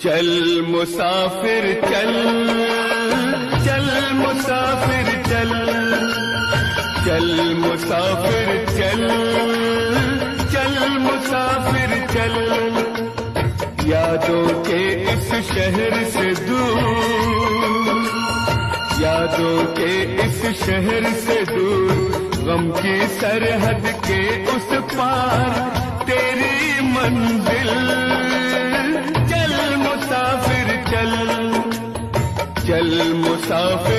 चल मुसाफिर चल, चल मुसाफिर चल, चल मुसाफिर चल, चल मुसाफिर चल। यादों के इस शहर से दूर, यादों के इस शहर से दूर, गम की सरहद के उस पार तेरी मंजिल। चल मुसाफिर चल, चल मुसाफिर